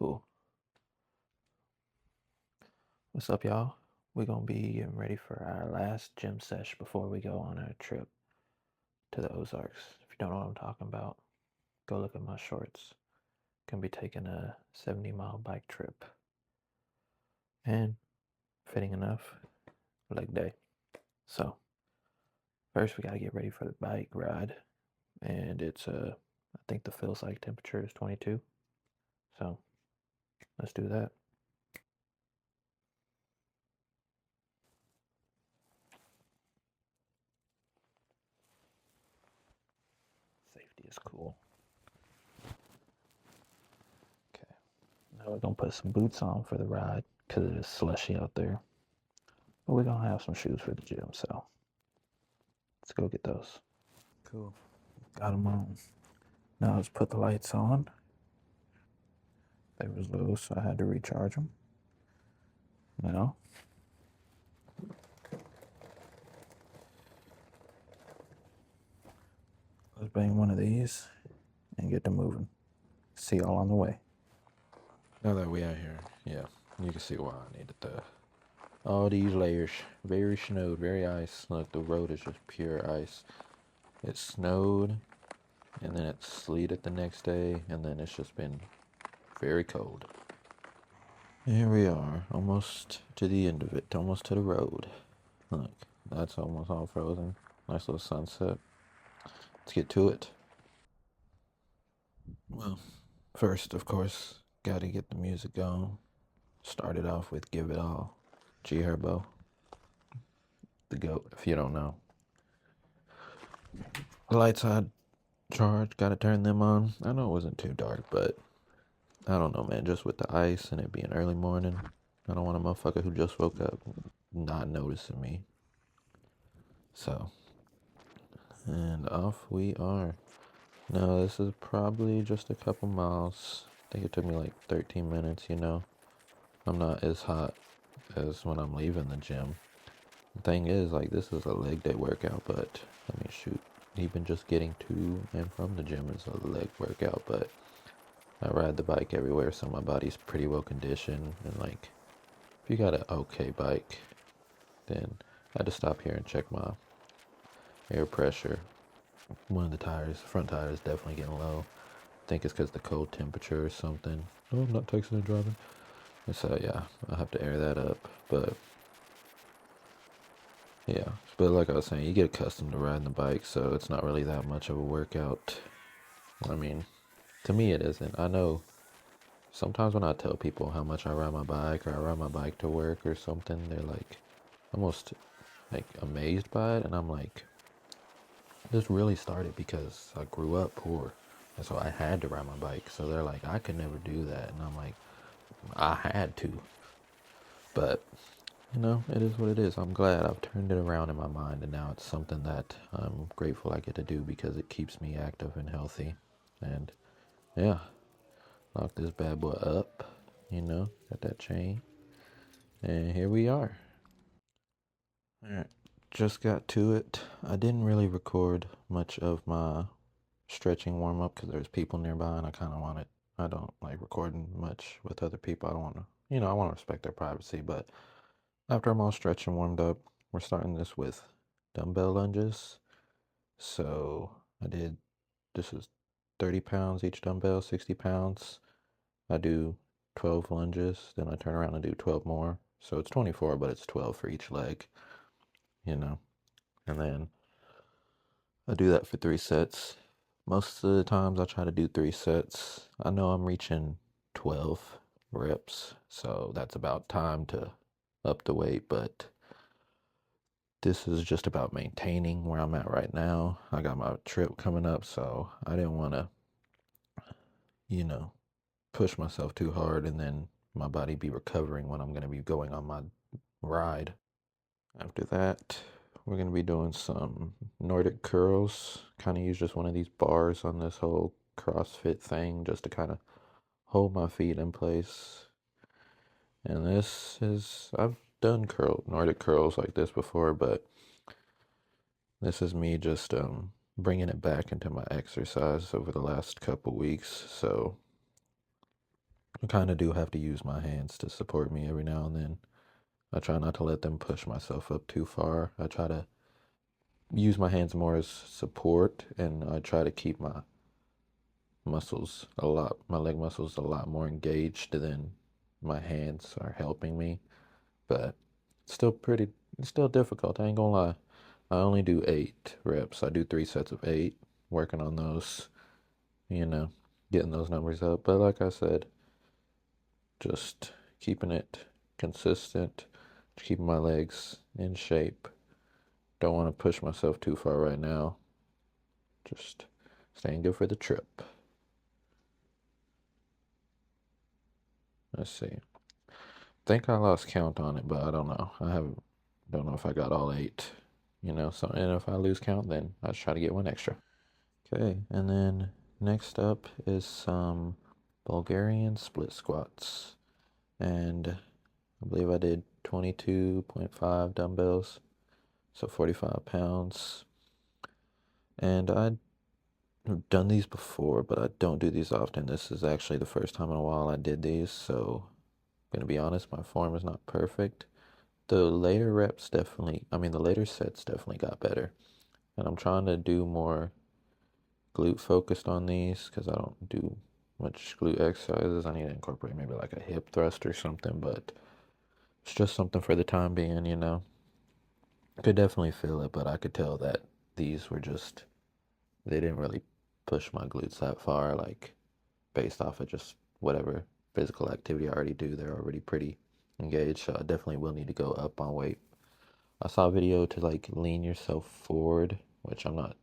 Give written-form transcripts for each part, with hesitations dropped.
Cool. What's up, y'all? We're gonna be getting ready for our last gym sesh before we go on our trip to the Ozarks. If you don't know what I'm talking about, go look at my shorts. Gonna be taking a 70-mile bike trip. And fitting enough, leg day. So first we gotta get ready for the bike ride. And it's I think the feels like temperature is 22. So let's do that. Safety is cool. Okay. Now we're gonna put some boots on for the ride because it is slushy out there. But we're gonna have some shoes for the gym, so let's go get those. Cool. Got them on. Now let's put the lights on. They was low, so I had to recharge them. Now let's bang one of these and get them moving. See y'all on the way. Now that we out here, yeah, you can see why I needed all these layers. Very snowed, very ice. Look, the road is just pure ice. It snowed, and then it sleeted the next day, and then it's just been very cold. Here we are, almost to the end of it, almost to the road. Look, that's almost all frozen. Nice little sunset. Let's get to it. Well, first, of course, gotta get the music going. Started off with Give It All, G Herbo, the GOAT, if you don't know. The lights had charged, gotta turn them on. I know it wasn't too dark, but I don't know, man. Just with the ice and it being early morning, I don't want a motherfucker who just woke up not noticing me. So, and off we are. Now, this is probably just a couple miles. I think it took me like 13 minutes, you know. I'm not as hot as when I'm leaving the gym. The thing is, like, this is a leg day workout, but, I mean, shoot, even just getting to and from the gym is a leg workout, but I ride the bike everywhere, so my body's pretty well conditioned, and, like, if you got an okay bike, then I had to stop here and check my air pressure. One of the tires, front tire, is definitely getting low. I think it's because the cold temperature or something. Oh, I'm not texting and driving. And so, yeah, I'll have to air that up, but yeah, but like I was saying, you get accustomed to riding the bike, so it's not really that much of a workout. I mean, to me it isn't. I know sometimes when I tell people how much I ride my bike or I ride my bike to work or something, they're like almost like amazed by it, and I'm like, this really started because I grew up poor, and so I had to ride my bike. So they're like, I could never do that, and I'm like, I had to, but you know, it is what it is. I'm glad I've turned it around in my mind, and now it's something that I'm grateful I get to do because it keeps me active and healthy. And yeah, lock this bad boy up, you know, got that chain. And here we are. All right, just got to it. I didn't really record much of my stretching warm up because there's people nearby, and I don't like recording much with other people. I don't want to, I want to respect their privacy, but after I'm all stretched and warmed up, we're starting this with dumbbell lunges. So this is 30 pounds each dumbbell, 60 pounds. I do 12 lunges, then I turn around and do 12 more. So it's 24, but it's 12 for each leg, you know. And then I do that for 3 sets. Most of the times I try to do 3 sets. I know I'm reaching 12 reps, so that's about time to up the weight, but this is just about maintaining where I'm at right now. I got my trip coming up, so I didn't want to, you know, push myself too hard and then my body be recovering when I'm going to be going on my ride. After that, we're going to be doing some Nordic curls. Kind of use just one of these bars on this whole CrossFit thing just to kind of hold my feet in place. And I've done Nordic curls like this before, but this is me just bringing it back into my exercise over the last couple weeks. So I kind of do have to use my hands to support me every now and then. I try not to let them push myself up too far. I try to use my hands more as support, and I try to keep my leg muscles a lot more engaged than my hands are helping me. But it's still it's still difficult. I ain't gonna lie. I only do 8 reps. I do 3 sets of 8, working on those, you know, getting those numbers up. But like I said, just keeping it consistent, keeping my legs in shape. Don't want to push myself too far right now. Just staying good for the trip. Let's see. Think I lost count on it, but I don't know. Don't know if I got all 8. So and if I lose count, then I just try to get one extra. Okay, and then next up is some Bulgarian split squats. And I believe I did 22.5 dumbbells, so 45 pounds. And I've done these before, but I don't do these often. This is actually the first time in a while I did these, so I'm gonna be honest, my form is not perfect. The later sets definitely got better. And I'm trying to do more glute focused on these because I don't do much glute exercises. I need to incorporate maybe like a hip thrust or something, but it's just something for the time being. I could definitely feel it, but I could tell that these were they didn't really push my glutes that far, like based off of just whatever physical activity I already do. They're already pretty engaged, so I definitely will need to go up on weight. I saw a video to like lean yourself forward, which I'm not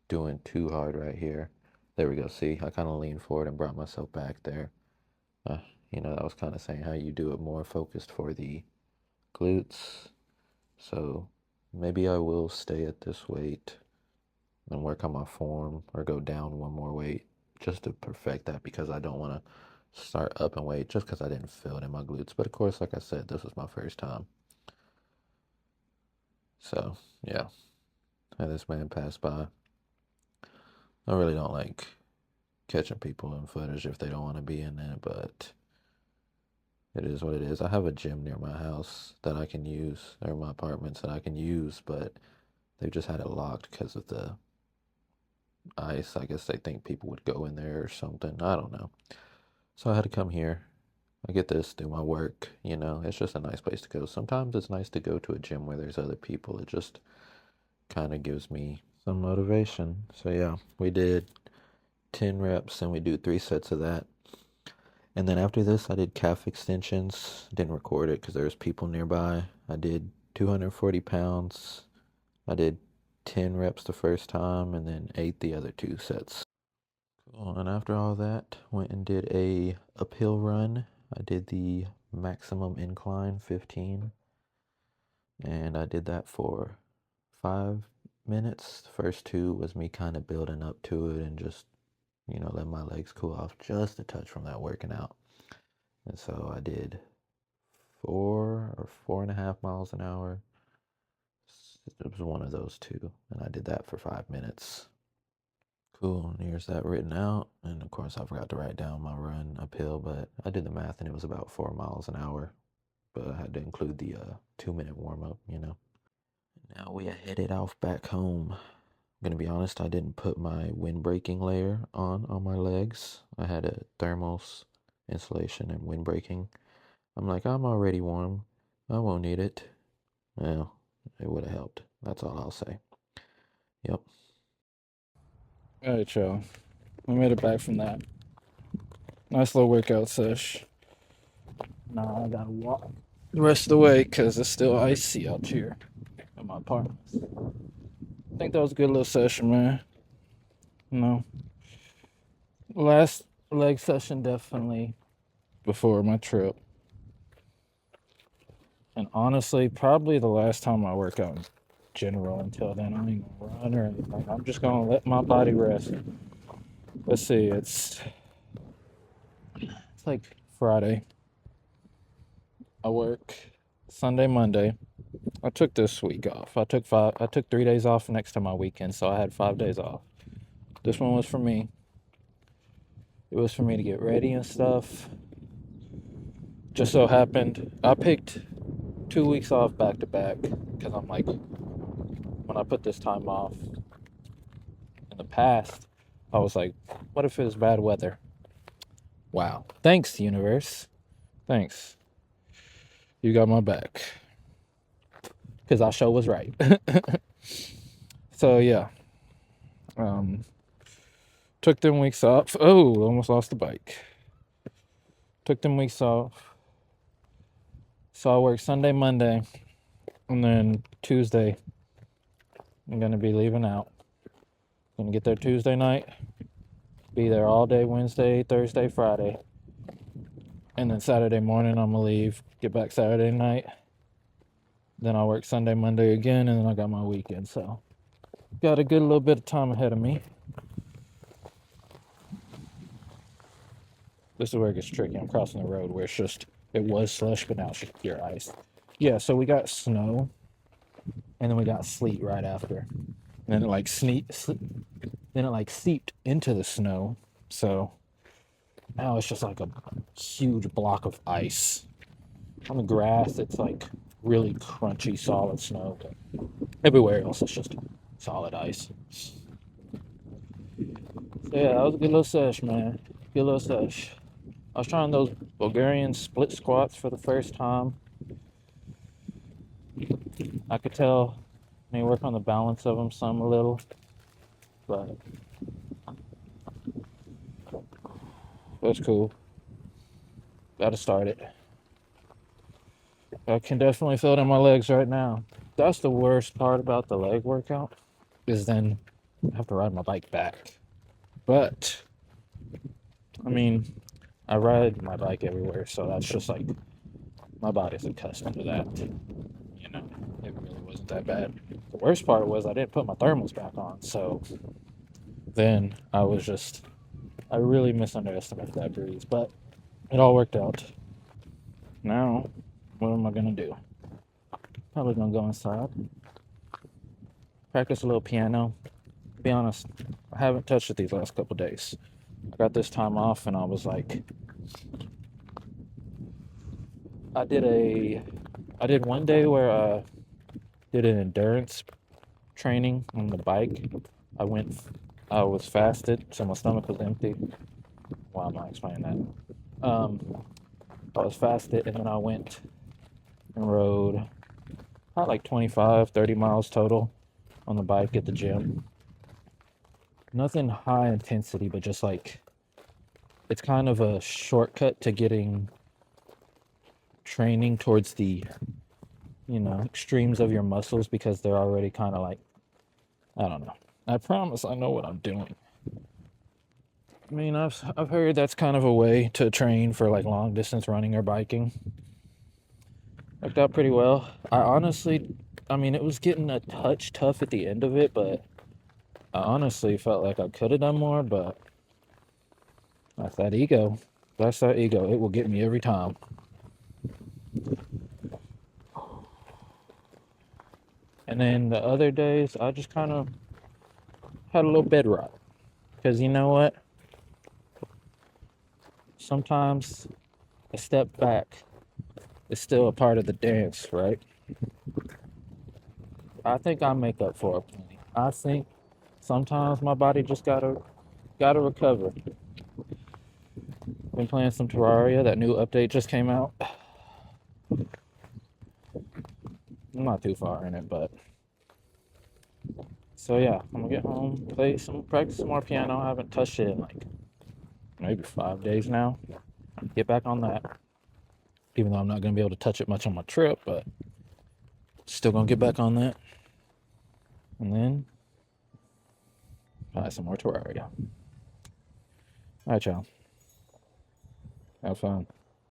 doing too hard right here. There we go. See, I kind of leaned forward and brought myself back there. Uh, that was kind of saying how you do it more focused for the glutes. So maybe I will stay at this weight and work on my form or go down one more weight just to perfect that because I don't want to start up and weight just because I didn't feel it in my glutes. But of course, like I said, this was my first time. So yeah, and this man passed by. I really don't like catching people in footage if they don't want to be in it, but it is what it is. I have a gym near my house that I can use, or my apartments that I can use, but they've just had it locked because of the ice. I guess they think people would go in there or something. I don't know. So I had to come here. I get this, do my work, it's just a nice place to go. Sometimes it's nice to go to a gym where there's other people. It just kind of gives me some motivation. So yeah, we did 10 reps and we do 3 sets of that. And then after this, I did calf extensions. Didn't record it because there was people nearby. I did 240 pounds. I did 10 reps the first time and then 8 the other 2 sets. Cool. And after all that, went and did a uphill run. I did the maximum incline 15. And I did that for 5 minutes. The first 2 was me kind of building up to it and just let my legs cool off just a touch from that working out. And so I did 4 or 4.5 miles an hour. It was one of those 2, and I did that for 5 minutes. Cool, and here's that written out. And of course, I forgot to write down my run uphill, but I did the math and it was about 4 miles an hour. But I had to include the 2-minute warm up. Now we are headed off back home. I'm gonna be honest, I didn't put my windbreaking layer on my legs. I had a thermals, insulation, and windbreaking. I'm like, I'm already warm. I won't need it. Well, it would have helped. That's all I'll say. Yep. All right, y'all. We made it back from that. Nice little workout sesh. Now I gotta walk the rest of the way because it's still icy out here in my apartment. I think that was a good little session, man. Last leg session definitely before my trip. And honestly, probably the last time I work out in general until then. I ain't gonna run or anything. I'm just gonna let my body rest. Let's see, it's like Friday. I work Sunday, Monday. I took this week off. I took 3 days off next to my weekend, so I had 5 days off. This one was for me. It was for me to get ready and stuff. just so happened I picked 2 weeks off back to back because I'm like, when I put this time off in the past, I was like, what if it was bad weather? Wow. Thanks, universe. Thanks. You got my back. Because I sure was right. So, yeah. Took them weeks off. Oh, almost lost the bike. Took them weeks off. So I work Sunday, Monday, and then Tuesday, I'm going to be leaving out. Going to get there Tuesday night, be there all day Wednesday, Thursday, Friday. And then Saturday morning, I'm going to leave, get back Saturday night. Then I'll work Sunday, Monday again, and then I got my weekend. So, got a good little bit of time ahead of me. This is where it gets tricky. I'm crossing the road where it was slush, but now it's just pure ice. Yeah, so we got snow, and then we got sleet right after. And then it seeped into the snow. So now it's just like a huge block of ice. On the grass, it's like really crunchy, solid snow. But everywhere else, it's just solid ice. So yeah, that was a good little sesh, man. Good little sesh. I was trying those Bulgarian split squats for the first time. I could tell I need to work on the balance of them some a little, but that's cool. Gotta start it. I can definitely feel it in my legs right now. That's the worst part about the leg workout, is then I have to ride my bike back. But, I mean, I ride my bike everywhere, so that's just like, my body's accustomed to that. You know, it really wasn't that bad. The worst part was I didn't put my thermals back on, so then I really misunderestimated that breeze, but it all worked out. Now, what am I gonna do? Probably gonna go inside, practice a little piano. To be honest, I haven't touched it these last couple days. I got this time off, and I was like, I did one day where I did an endurance training on the bike. I was fasted, so my stomach was empty. Why am I explaining that? I was fasted, and then I went and rode about like 25, 30 miles total on the bike at the gym. Nothing high intensity, but just like, it's kind of a shortcut to getting training towards the, extremes of your muscles, because they're already kind of like, I don't know. I promise I know what I'm doing. I mean, I've heard that's kind of a way to train for like long distance running or biking. Worked out pretty well. It was getting a touch tough at the end of it, but I honestly felt like I could have done more, but that's that ego. That's that ego. It will get me every time. And then the other days, I just kind of had a little bed rot. Because you know what? Sometimes a step back is still a part of the dance, right? I think I make up for it plenty. I think sometimes my body just gotta recover. Been playing some Terraria. That new update just came out. I'm not too far in it, but so yeah, I'm gonna get home, practice some more piano. I haven't touched it in like maybe 5 days now. Get back on that. Even though I'm not gonna be able to touch it much on my trip, but still gonna get back on that. And then buy some more Terraria. Alright, y'all. Have fun.